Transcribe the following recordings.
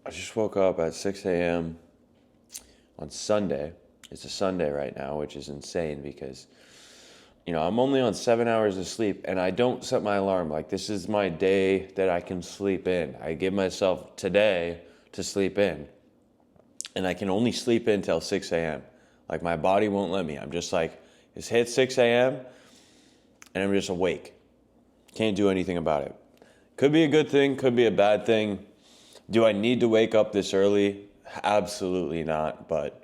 I just woke up at 6 a.m. on Sunday. It's a Sunday right now, which is insane because, I'm only on 7 hours of sleep and I don't set my alarm. Like, this is my day that I can sleep in. I give myself today to sleep in, and I can only sleep in till 6 a.m. Like, my body won't let me. I'm just like, it's hit 6 a.m. and I'm just awake. Can't do anything about it. Could be a good thing, could be a bad thing. Do I need to wake up this early? Absolutely not. But,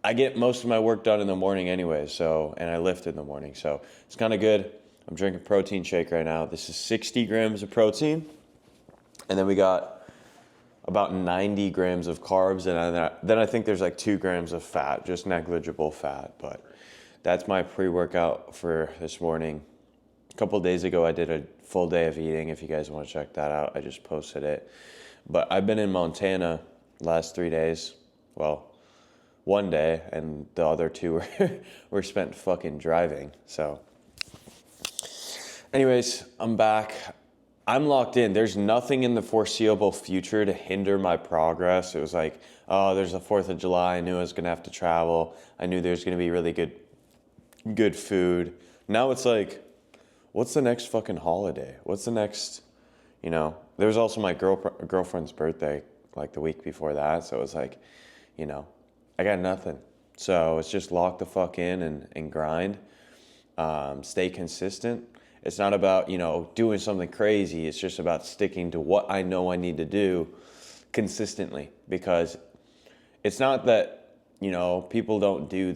I get most of my work done in the morning anyway, and I lift in the morning. So it's kind of good. I'm drinking a protein shake right now. This is 60 grams of protein. And then we got about 90 grams of carbs. And then I think there's like 2 grams of fat, just negligible fat. But that's my pre-workout for this morning. A couple of days ago, I did a full day of eating. If you guys want to check that out, I just posted it. But I've been in Montana last 3 days. Well, one day, and the other 2 were spent fucking driving. So, anyways, I'm back. I'm locked in. There's nothing in the foreseeable future to hinder my progress. It was like, oh, there's the 4th of July. I knew I was going to have to travel. I knew there's going to be really good food. Now it's like, what's the next fucking holiday? What's the next, there was also my girlfriend's birthday like the week before that. So it was like, I got nothing. So it's just lock the fuck in and grind. Stay consistent. It's not about, doing something crazy. It's just about sticking to what I know I need to do consistently, because it's not that, people don't do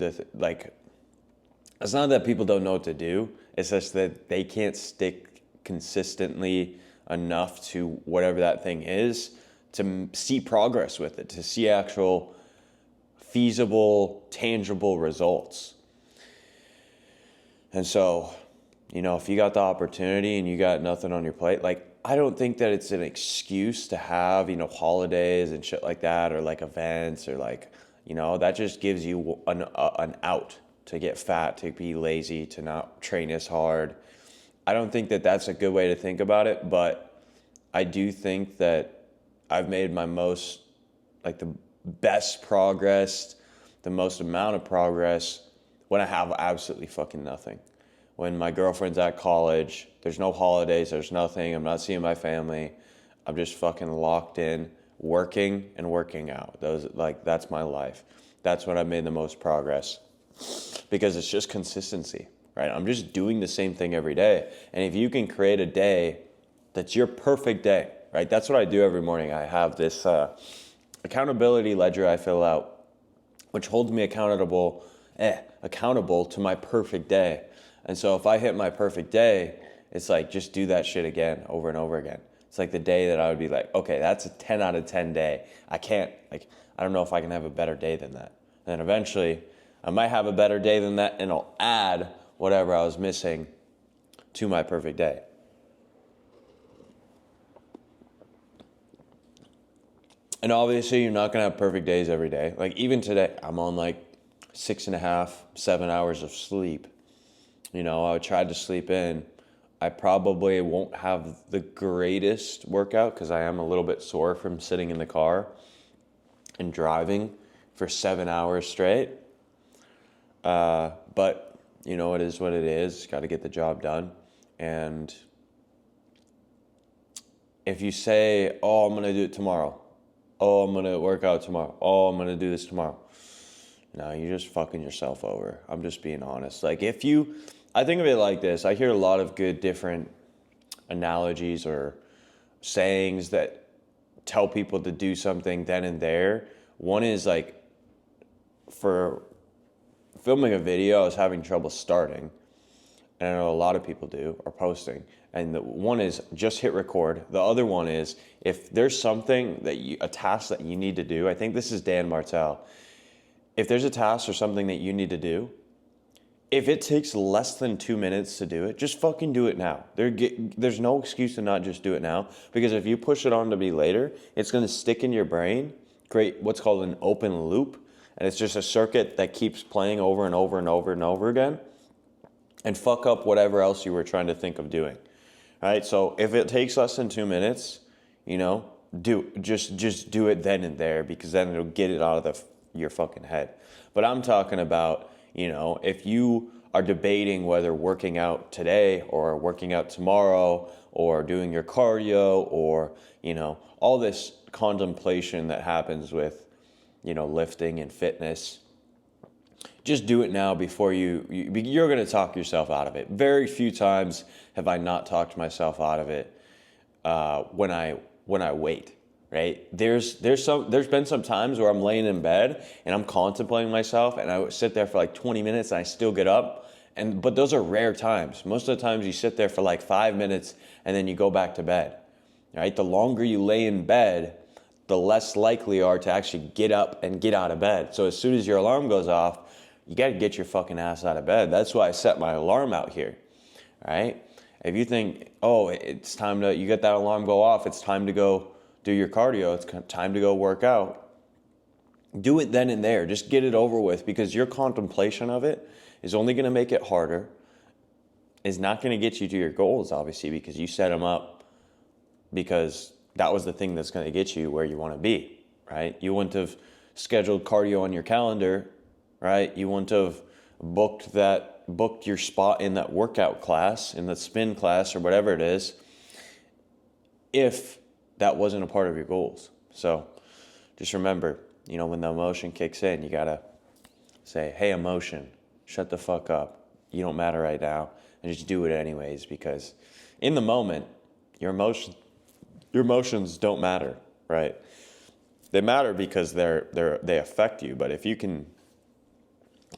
it's not that people don't know what to do. It's just that they can't stick consistently enough to whatever that thing is to see progress with it, to see actual feasible, tangible results. And so, if you got the opportunity and you got nothing on your plate, I don't think that it's an excuse to have, holidays and shit like that, or like events, or that just gives you an out to get fat, to be lazy, to not train as hard. I don't think that that's a good way to think about it, but I do think that I've made my most, the best progress, the most amount of progress when I have absolutely fucking nothing. When my girlfriend's at college, there's no holidays, there's nothing, I'm not seeing my family, I'm just fucking locked in, working and working out. That's my life. That's when I've made the most progress, because it's just consistency, right? I'm just doing the same thing every day. And if you can create a day that's your perfect day, right? That's what I do every morning. I have this accountability ledger I fill out, which holds me accountable to my perfect day. And so if I hit my perfect day, it's like, just do that shit again, over and over again. It's like the day that I would be like, okay, that's a 10 out of 10 day. I don't know if I can have a better day than that. And then eventually I might have a better day than that, and I'll add whatever I was missing to my perfect day. And obviously you're not going to have perfect days every day. Like, even today, I'm on 6.5, 7 hours of sleep. I tried to sleep in. I probably won't have the greatest workout because I am a little bit sore from sitting in the car and driving for 7 hours straight. But, it is what it is. Got to get the job done. And if you say, oh, I'm going to do it tomorrow. Oh, I'm going to work out tomorrow. Oh, I'm going to do this tomorrow. No, you're just fucking yourself over. I'm just being honest. I think of it like this. I hear a lot of good different analogies or sayings that tell people to do something then and there. One is for filming a video, I was having trouble starting. And I know a lot of people do, or posting. And the one is just hit record. The other one is, if there's something a task that you need to do, I think this is Dan Martell. If there's a task or something that you need to do, if it takes less than 2 minutes to do it, just fucking do it now. There's no excuse to not just do it now, because if you push it on to be later, it's going to stick in your brain, create what's called an open loop. And it's just a circuit that keeps playing over and over and over and over again, and fuck up whatever else you were trying to think of doing. All right, so if it takes less than 2 minutes, just do it then and there, because then it'll get it out of your fucking head. But I'm talking about, if you are debating whether working out today or working out tomorrow or doing your cardio or, all this contemplation that happens with, lifting and fitness, just do it now before you're going to talk yourself out of it. Very few times have I not talked myself out of it when I wait. Right? There's been some times where I'm laying in bed and I'm contemplating myself, and I would sit there for like 20 minutes and I still get up. But those are rare times. Most of the times you sit there for like 5 minutes and then you go back to bed. Right? The longer you lay in bed, the less likely you are to actually get up and get out of bed. So as soon as your alarm goes off, you got to get your fucking ass out of bed. That's why I set my alarm out here. Right? If you think, oh, it's time you get that alarm go off, it's time to go do your cardio, it's time to go work out, do it then and there. Just get it over with, because your contemplation of it is only going to make it harder, is not going to get you to your goals, obviously, because you set them up because that was the thing that's going to get you where you want to be, right? You wouldn't have scheduled cardio on your calendar, right? You wouldn't have booked your spot in that workout class, in the spin class or whatever it is, if that wasn't a part of your goals. So just remember, when the emotion kicks in, you got to say, hey, emotion, shut the fuck up. You don't matter right now. And just do it anyways, because in the moment, your emotions don't matter, right? They matter because they affect you. But if you can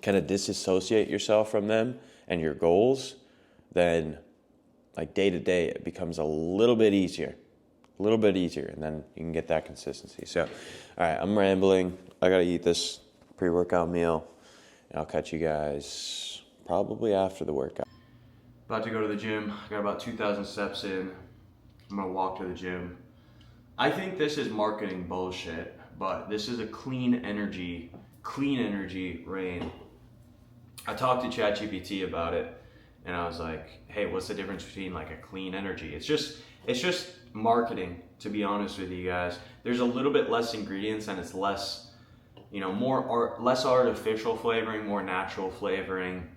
kind of disassociate yourself from them and your goals, then like day to day, it becomes a little bit easier, and then you can get that consistency. So, all right, I'm rambling. I got to eat this pre-workout meal, and I'll catch you guys probably after the workout. About to go to the gym. I got about 2,000 steps in. I'm going to walk to the gym. I think this is marketing bullshit, but this is a clean energy rain. I talked to ChatGPT about it, and I was like, hey, what's the difference between like a clean energy? It's just marketing, to be honest with you guys. There's a little bit less ingredients, and it's less, less artificial flavoring, more natural flavoring.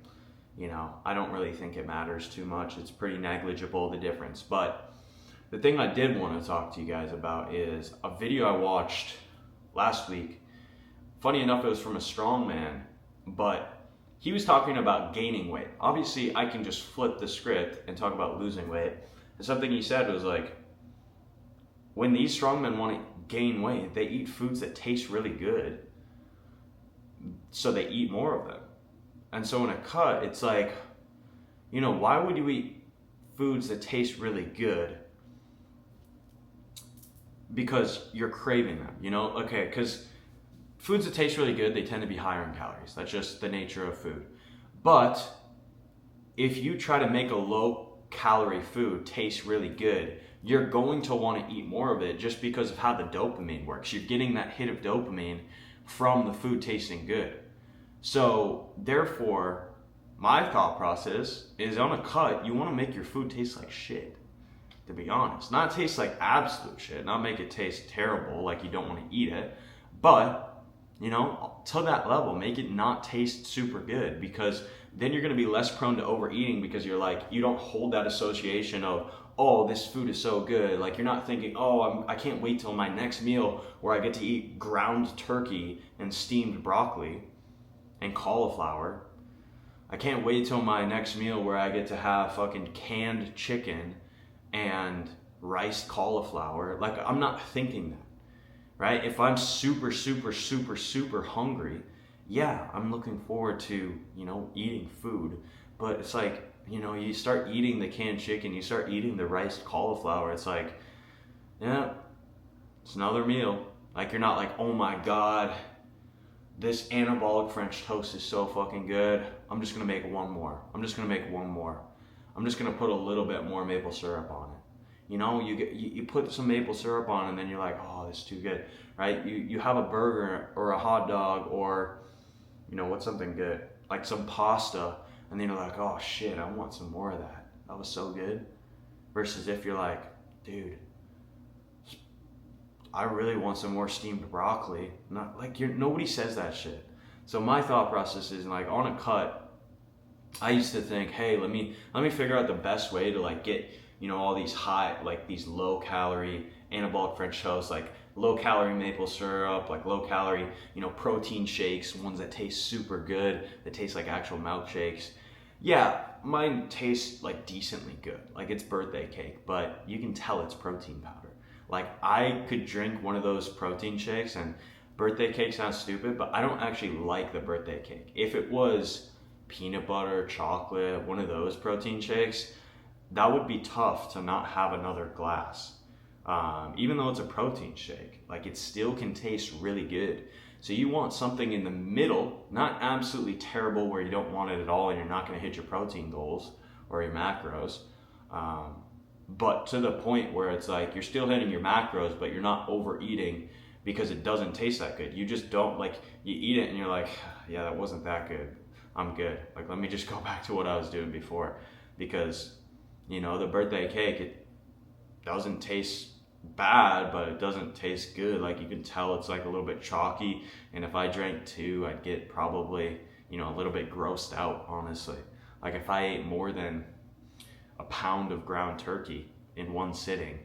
I don't really think it matters too much. It's pretty negligible, the difference. But the thing I did want to talk to you guys about is a video I watched last week. Funny enough, it was from a strongman, but he was talking about gaining weight. Obviously, I can just flip the script and talk about losing weight. And something he said was like, when these strongmen want to gain weight, they eat foods that taste really good, so they eat more of them. And so in a cut, it's like, why would you eat foods that taste really good? Because you're craving them, Okay, because foods that taste really good, they tend to be higher in calories. That's just the nature of food. But if you try to make a low-calorie food taste really good, you're going to want to eat more of it just because of how the dopamine works. You're getting that hit of dopamine from the food tasting good. So therefore, my thought process is, on a cut, you want to make your food taste like shit, to be honest. Not taste like absolute shit, not make it taste terrible, like you don't want to eat it, but, to that level, make it not taste super good, because then you're going to be less prone to overeating, because you don't hold that association of, oh, this food is so good. Like, you're not thinking, oh, I can't wait till my next meal where I get to eat ground turkey and steamed broccoli and cauliflower. I can't wait till my next meal where I get to have fucking canned chicken and riced cauliflower. Like, I'm not thinking that, right? If I'm super, super, super, super hungry, yeah, I'm looking forward to, eating food. But it's like, you start eating the canned chicken, you start eating the riced cauliflower, it's like, yeah, it's another meal. Like, you're not like, oh my God, this anabolic French toast is so fucking good. I'm just gonna make one more. I'm just gonna put a little bit more maple syrup on it. You put some maple syrup on, and then you're like, oh, this is too good, right? You have a burger or a hot dog, or, what's something good? Like some pasta, and then you're like, oh shit, I want some more of that. That was so good. Versus if you're like, dude, I really want some more steamed broccoli. Not like nobody says that shit. So my thought process is like on a cut, I used to think, hey, let me figure out the best way to like get, all these high, like these low calorie anabolic French toast, like low calorie maple syrup, like low calorie, protein shakes, ones that taste super good, that taste like actual milkshakes. Yeah, mine tastes like decently good. Like it's birthday cake, but you can tell it's protein powder. Like I could drink one of those protein shakes, and birthday cake sounds stupid, but I don't actually like the birthday cake. If it was peanut butter, chocolate, one of those protein shakes, that would be tough to not have another glass. Even though it's a protein shake, like it still can taste really good. So you want something in the middle, not absolutely terrible where you don't want it at all and you're not going to hit your protein goals or your macros, but to the point where it's like you're still hitting your macros, but you're not overeating because it doesn't taste that good. You just don't, like, you eat it and you're like, yeah, that wasn't that good. I'm good. Like, let me just go back to what I was doing before. Because, the birthday cake, it doesn't taste bad, but it doesn't taste good. Like, you can tell it's like a little bit chalky. And if I drank two, I'd get probably, a little bit grossed out, honestly. Like, if I ate more than a pound of ground turkey in one sitting,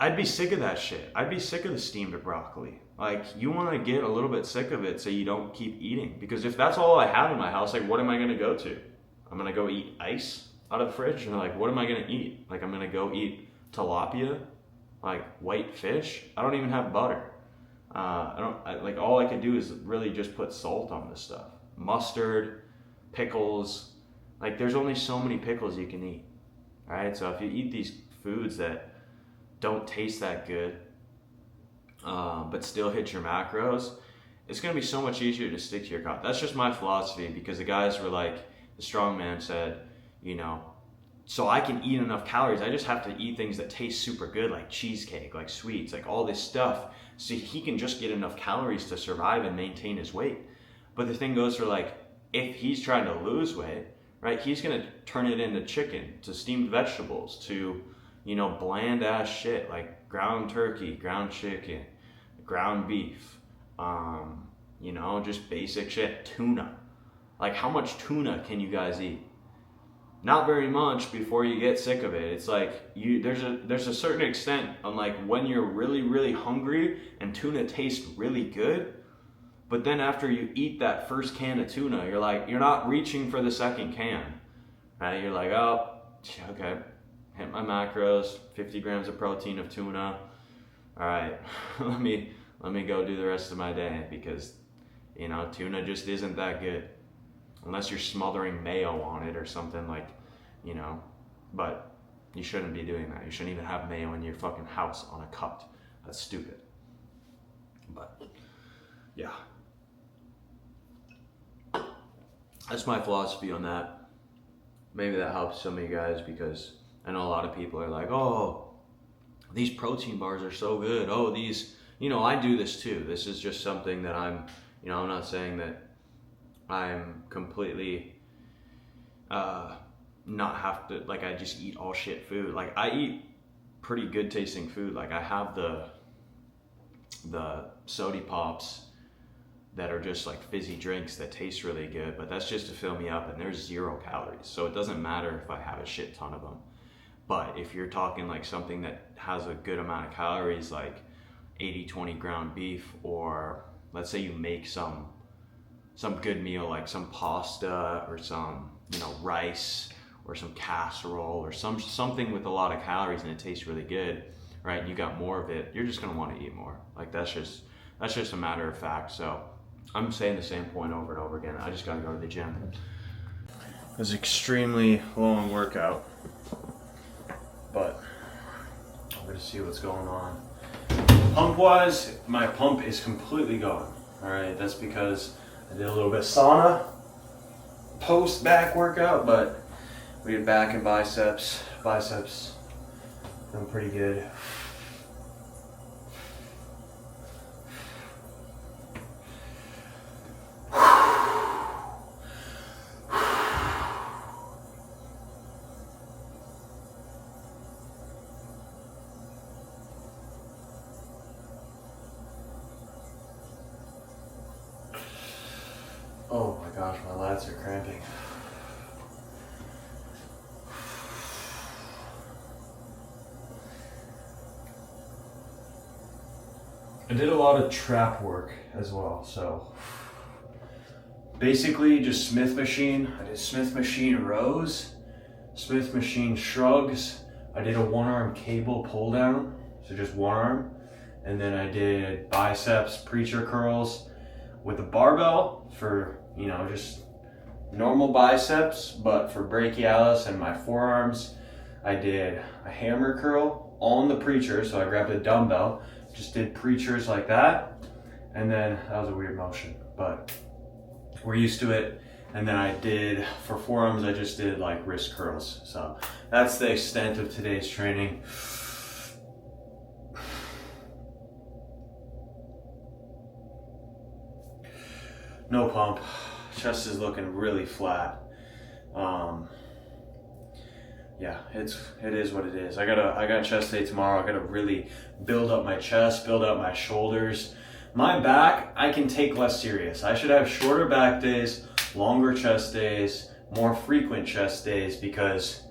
I'd be sick of that shit. I'd be sick of the steamed broccoli. Like, you want to get a little bit sick of it so you don't keep eating. Because if that's all I have in my house, like, what am I going to go to? I'm going to go eat ice out of the fridge? And like, what am I going to eat? Like, I'm going to go eat tilapia? Like, white fish? I don't even have butter. All I could do is really just put salt on this stuff. Mustard, pickles. Like, there's only so many pickles you can eat. All right? So if you eat these foods that don't taste that good, but still hit your macros, it's going to be so much easier to stick to your cut. That's just my philosophy, because the guys were like, the strongman said, so I can eat enough calories, I just have to eat things that taste super good, like cheesecake, like sweets, like all this stuff, so he can just get enough calories to survive and maintain his weight. But the thing goes for, like, if he's trying to lose weight, right, he's going to turn it into chicken, to steamed vegetables, to bland ass shit like ground turkey, ground chicken, ground beef, just basic shit. Tuna. Like, how much tuna can you guys eat? Not very much before you get sick of it. It's like there's a certain extent on, like, when you're really, really hungry and tuna tastes really good, but then after you eat that first can of tuna, you're not reaching for the second can, right? You're like, oh, okay, hit my macros, 50 grams of protein of tuna. All right, let me go do the rest of my day, because tuna just isn't that good unless you're smothering mayo on it or something, like, but you shouldn't be doing that. You shouldn't even have mayo in your fucking house on a cut. That's stupid. But yeah, that's my philosophy on that. Maybe that helps some of you guys, because I know a lot of people are like, oh, these protein bars are so good. Oh, these, I do this too. This is just something that I'm not saying that I'm completely not have to, like, I just eat all shit food. Like, I eat pretty good tasting food. Like, I have the sody pops that are just like fizzy drinks that taste really good, but that's just to fill me up, and there's 0 calories. So it doesn't matter if I have a shit ton of them. But if you're talking like something that has a good amount of calories, like 80-20 ground beef, or let's say you make some good meal, like some pasta or some, rice or some casserole or something with a lot of calories, and it tastes really good, right? And you got more of it, you're just gonna want to eat more. Like, that's just a matter of fact. So I'm saying the same point over and over again. I just gotta go to the gym. It was an extremely long workout, but I'm gonna see what's going on. Pump wise, my pump is completely gone. All right, that's because I did a little bit of sauna post back workout, but we did back and biceps feeling pretty good. lats are cramping. I did a lot of trap work as well, so basically just Smith machine. I did Smith machine rows, Smith machine shrugs. I did a one arm cable pull down, so just one arm. And then I did biceps preacher curls with a barbell for, just normal biceps, but for brachialis and my forearms, I did a hammer curl on the preacher. So I grabbed a dumbbell, just did preachers like that. And then that was a weird motion, but we're used to it. And then I did, for forearms, I just did like wrist curls. So that's the extent of today's training. No pump. Chest is looking really flat. Yeah, it is what it is. I got chest day tomorrow. I gotta really build up my chest, build up my shoulders. My back, I can take less serious. I should have shorter back days, longer chest days, more frequent chest days, because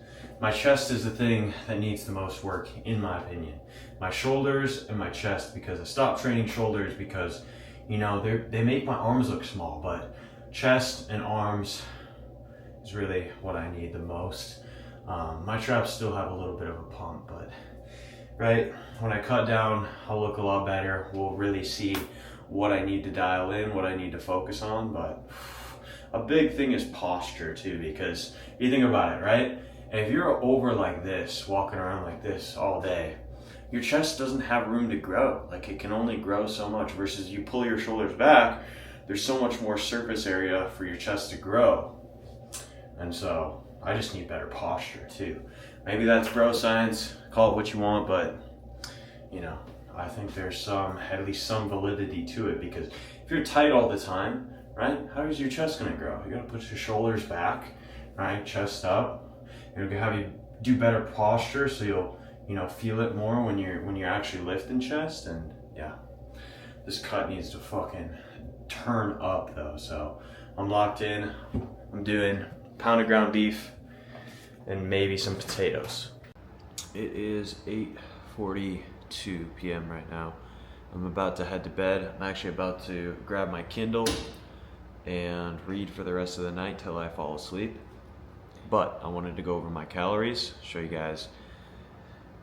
my chest is the thing that needs the most work, in my opinion. My shoulders and my chest, because I stopped training shoulders because, they make my arms look small, but chest and arms is really what I need the most. My traps still have a little bit of a pump, but right, when I cut down, I'll look a lot better. We'll really see what I need to dial in, what I need to focus on. But a big thing is posture too, because you think about it, right? And if you're over like this, walking around like this all day, your chest doesn't have room to grow. Like, it can only grow so much, versus you pull your shoulders back, there's so much more surface area for your chest to grow. And so I just need better posture too. Maybe that's bro science, call it what you want, but I think there's at least some validity to it, because if you're tight all the time, right, how is your chest gonna grow? You gotta put your shoulders back, right, chest up. It'll have you do better posture, so you'll feel it more when you're actually lifting chest. And yeah, this cut needs to fucking turn up though. So I'm locked in. I'm doing pound of ground beef and maybe some potatoes. It is 8:42 p.m. right now. I'm about to head to bed. I'm actually about to grab my Kindle and read for the rest of the night till I fall asleep. But I wanted to go over my calories, show you guys.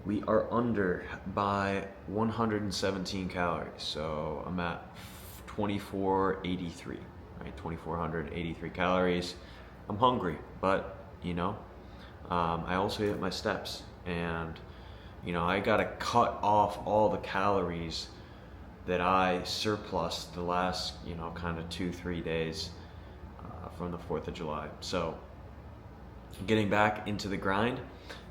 We are under by 117 calories. So I'm at 2483, right? 2483 calories. I'm hungry, but I also hit my steps, and I gotta cut off all the calories that I surplused the last kind of 2-3 days from the 4th of July. So getting back into the grind,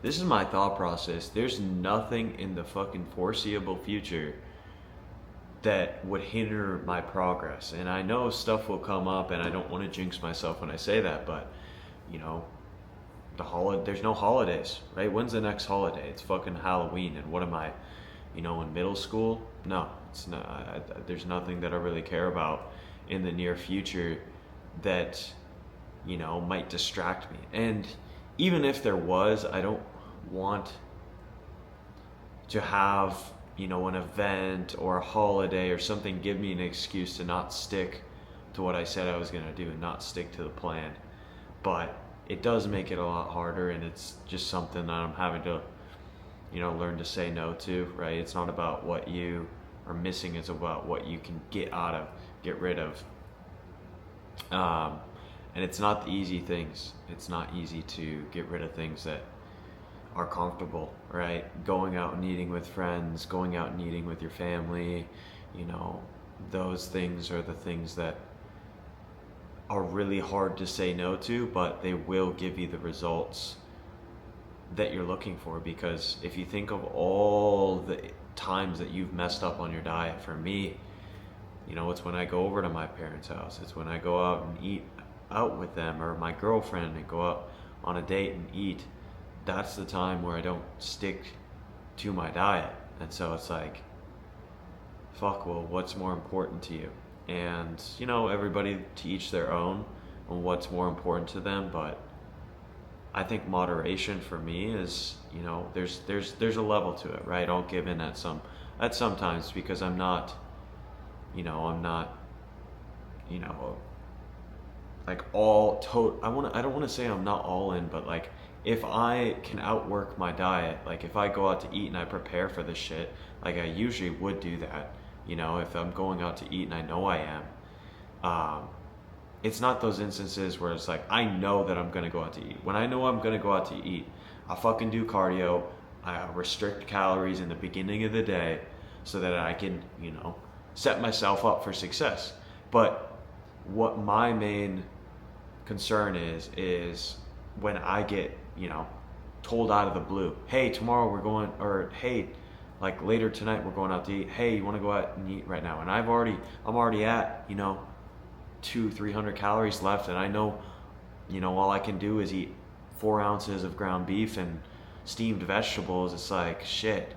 this is my thought process. There's nothing in the fucking foreseeable future that would hinder my progress. And I know stuff will come up, and I don't want to jinx myself when I say that, but there's no holidays, right? When's the next holiday? It's fucking Halloween. And what am I, in middle school? No, it's not. There's nothing that I really care about in the near future that might distract me. And even if there was, I don't want to have an event or a holiday or something give me an excuse to not stick to what I said I was going to do and not stick to the plan. But it does make it a lot harder, and it's just something that I'm having to learn to say no to, right? It's not about what you are missing, it's about what you can get rid of. And it's not the easy things. It's not easy to get rid of things that are comfortable, right? Going out and eating with friends, going out and eating with your family, those things are the things that are really hard to say no to, but they will give you the results that you're looking for. Because if you think of all the times that you've messed up on your diet, for me, it's when I go over to my parents' house. It's when I go out and eat out with them, or my girlfriend, and go out on a date and eat. That's the time where I don't stick to my diet. And so it's like, fuck, well, what's more important to you? And everybody to each their own, on what's more important to them. But I think moderation for me is, you know, there's a level to it, right? I'll give in at sometimes because I'm not, you know, like I don't want to say I'm not all in, but like if I can outwork my diet, like if I go out to eat and I prepare for this shit, like I usually would do that, you know, if I'm going out to eat and I know I am. It's not those instances where it's like I know that I'm gonna go out to eat. When I know I'm gonna go out to eat, I fucking do cardio. I restrict calories in the beginning of the day so that I can, you know, set myself up for success. But what my main concern is when I get, you know, told out of the blue, hey, tomorrow we're going, or hey, like later tonight we're going out to eat. Hey, you want to go out and eat right now? And I'm already at, you know, 200-300 calories left, and I know, you know, all I can do is eat 4 ounces of ground beef and steamed vegetables. It's like, shit,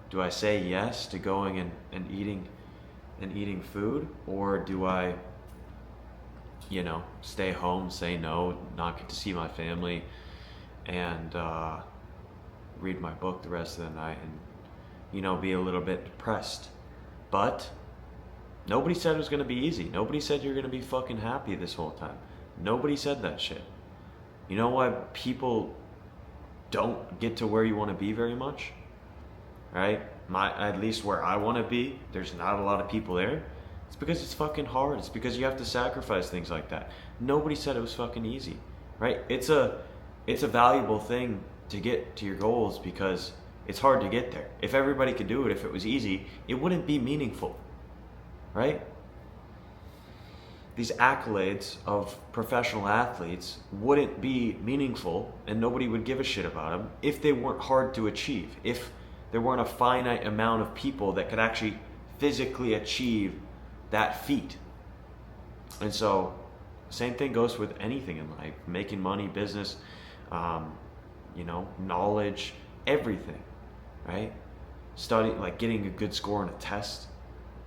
do I say yes to going and eating food, or do I, you know, stay home, say no, not get to see my family, and read my book the rest of the night, and, you know, be a little bit depressed? But nobody said it was going to be easy. Nobody said you're going to be fucking happy this whole time. Nobody said that shit. You know why people don't get to where you want to be very much? Right? At least where I want to be, there's not a lot of people there. It's because it's fucking hard. It's because you have to sacrifice things like that. Nobody said it was fucking easy. Right? It's a valuable thing to get to your goals because it's hard to get there. If everybody could do it, if it was easy, it wouldn't be meaningful. Right? These accolades of professional athletes wouldn't be meaningful, and nobody would give a shit about them if they weren't hard to achieve, if there weren't a finite amount of people that could actually physically achieve that feat. And so same thing goes with anything in life, making money, business, you know, knowledge, everything, right? Studying, like getting a good score on a test,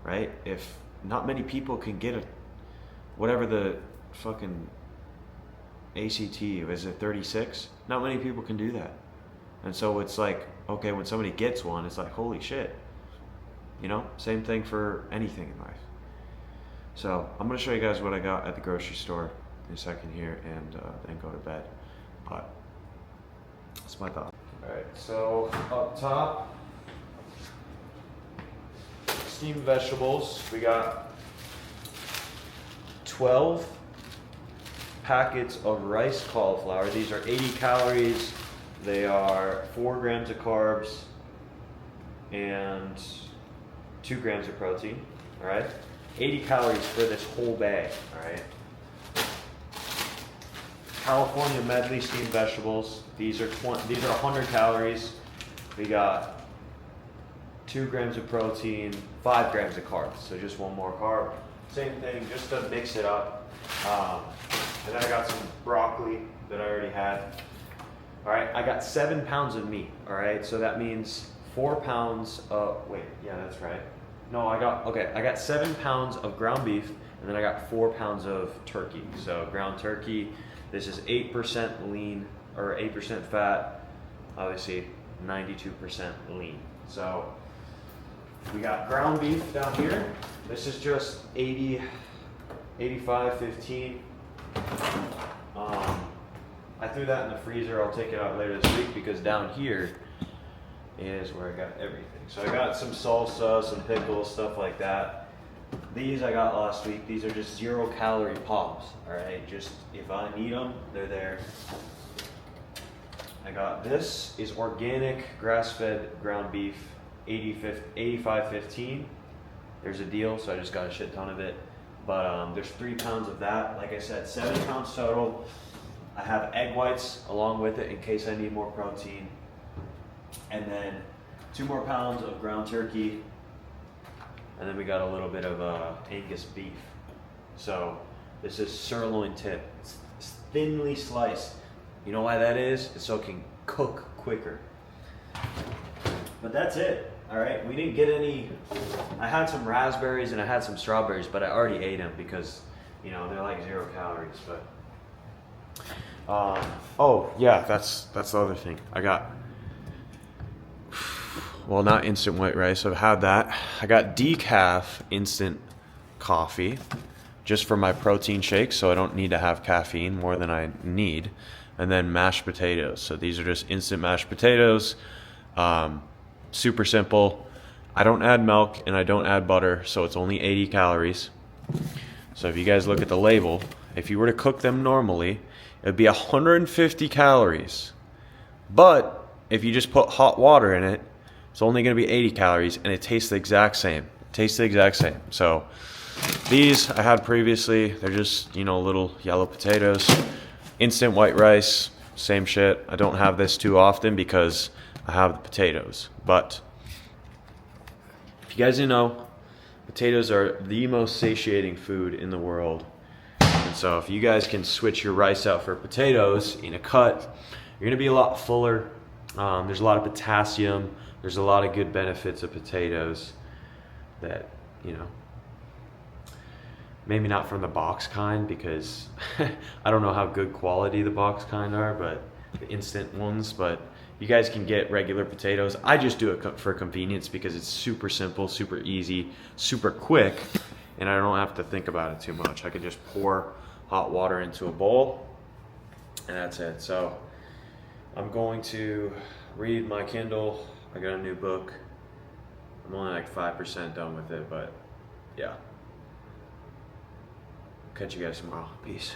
right? If not many people can get whatever the fucking ACT, is it 36? Not many people can do that. And so it's like, okay, when somebody gets one, it's like, holy shit. You know, same thing for anything in life. So I'm going to show you guys what I got at the grocery store in a second here, and then go to bed. But that's my thought. All right, so up top, steamed vegetables. We got 12 packets of rice cauliflower. These are 80 calories. They are 4 grams of carbs and 2 grams of protein. All right, 80 calories for this whole bag. All right. California medley steamed vegetables. These are 100 calories. We got 2 grams of protein, 5 grams of carbs. So just 1 more carb. Same thing, just to mix it up. And then I got some broccoli that I already had. All right, I got 7 pounds of meat. All right, so that means 4 pounds of, wait, yeah, that's right. No, I got 7 pounds of ground beef, and then I got 4 pounds of turkey. So ground turkey, this is 8% lean, or 8% fat, obviously 92% lean. So we got ground beef down here. This is just 80, 85, 15. I threw that in the freezer. I'll take it out later this week because down here is where I got everything. So I got some salsa, some pickles, stuff like that. These I got last week. These are just 0-calorie pops. All right, just if I need them, they're there. I got this is organic grass-fed ground beef, 85-15. There's a deal, so I just got a shit ton of it. But there's 3 pounds of that. Like I said, 7 pounds total. I have egg whites along with it in case I need more protein. And then 2 more pounds of ground turkey. And then we got a little bit of Angus beef. So this is sirloin tip. It's thinly sliced. You know why that is? It's so it can cook quicker. But that's it. All right, we didn't get any. I had some raspberries and I had some strawberries, but I already ate them because You know, they're like 0 calories, but. Oh yeah, that's the other thing. I got, well, not instant white rice. I've had that. I got decaf instant coffee just for my protein shake, so I don't need to have caffeine more than I need. And then mashed potatoes. So these are just instant mashed potatoes. Super simple. I don't add milk and I don't add butter, so it's only 80 calories. So if you guys look at the label, if you were to cook them normally, it'd be 150 calories. But if you just put hot water in it, it's only going to be 80 calories, and it tastes the exact same. It tastes the exact same. So these I had previously. They're just, you know, little yellow potatoes. Instant white rice, same shit. I don't have this too often because I have the potatoes. But if you guys didn't know, potatoes are the most satiating food in the world. And so if you guys can switch your rice out for potatoes in a cut, you're gonna be a lot fuller. There's a lot of potassium. There's a lot of good benefits of potatoes that, you know, maybe not from the box kind, because I don't know how good quality the box kind are, but the instant ones. But you guys can get regular potatoes. I just do it for convenience because it's super simple, super easy, super quick, and I don't have to think about it too much. I can just pour hot water into a bowl and that's it. So I'm going to read my Kindle. I got a new book. I'm only like 5% done with it, but yeah. Catch you guys tomorrow. Peace.